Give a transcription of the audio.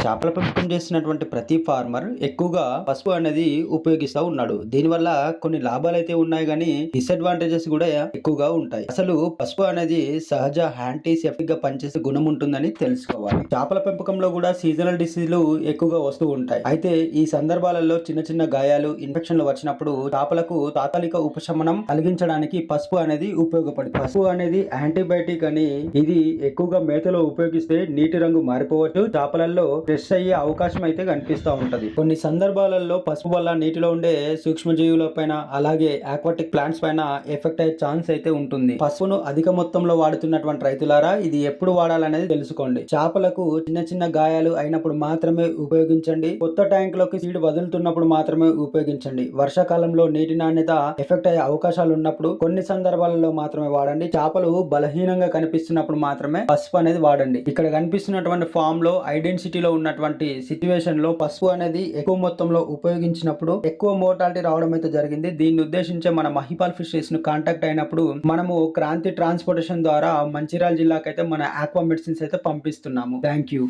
చేపల పెంపకం చేస్తున్నటువంటి ప్రతి ఫార్మర్ ఎక్కువగా పసుపు అనేది ఉపయోగిస్తూ ఉన్నాడు. దీనివల్ల కొన్ని లాభాలైతే ఉన్నాయి కానీ డిసడ్వాంటేజెస్ కూడా ఎక్కువగా ఉంటాయి. అసలు పసుపు అనేది సహజ యాంటీసెప్టిక్ గా పనిచేసే గుణం ఉంటుందని తెలుసుకోవాలి. చేపల పెంపకంలో కూడా సీజనల్ డిసీజులు ఎక్కువగా వస్తూ ఉంటాయి. అయితే ఈ సందర్భాలలో చిన్న చిన్న గాయాలు, ఇన్ఫెక్షన్లు వచ్చినప్పుడు చేపలకు తాత్కాలిక ఉపశమనం కలిగించడానికి పసుపు అనేది ఉపయోగపడుతుంది. పసుపు అనేది యాంటీబయాటిక్ అని, ఇది ఎక్కువగా మేతలో ఉపయోగిస్తే నీటి రంగు మారిపోవచ్చు, చేపలలో స్ట్రెస్ అయ్యే అవకాశం అయితే కనిపిస్తూ ఉంటది. కొన్ని సందర్భాలలో పసుపు వల్ల నీటిలో ఉండే సూక్ష్మజీవుల పైన, అలాగే ఆక్వాటిక్ ప్లాంట్స్ పైన ఎఫెక్ట్ అయ్యే ఛాన్స్ అయితే ఉంటుంది. పసుపును అధిక మొత్తంలో వాడుతున్నటువంటి రైతులారా ఇది ఎప్పుడు వాడాలనేది తెలుసుకోండి. చేపలకు చిన్న చిన్న గాయాలు అయినప్పుడు మాత్రమే ఉపయోగించండి. కొత్త ట్యాంక్ లోకి సీడ్ వదులుతున్నప్పుడు మాత్రమే ఉపయోగించండి. వర్షాకాలంలో నీటి నాణ్యత ఎఫెక్ట్ అయ్యే అవకాశాలు ఉన్నప్పుడు కొన్ని సందర్భాలలో మాత్రమే వాడండి. చేపలు బలహీనంగా కనిపిస్తున్నప్పుడు మాత్రమే పసుపు అనేది వాడండి. ఇక్కడ కనిపిస్తున్నటువంటి ఫామ్ లో ఐడెన్సిటీలో ఉన్నటువంటి సిచ్యువేషన్ లో పసుపు అనేది ఎక్కువ మొత్తంలో ఉపయోగించినప్పుడు ఎక్కువ మోర్టాలిటీ రావడం అయితే జరిగింది. దీన్ని ఉద్దేశించే మన మహిపాల్ ఫిషరీస్ ను కాంటాక్ట్ అయినప్పుడు మనము క్రాంతి ట్రాన్స్పోర్టేషన్ ద్వారా మంచిర్యాల జిల్లాకైతే మన ఆక్వా మెడిసిన్స్ అయితే పంపిస్తున్నాము. Thank you.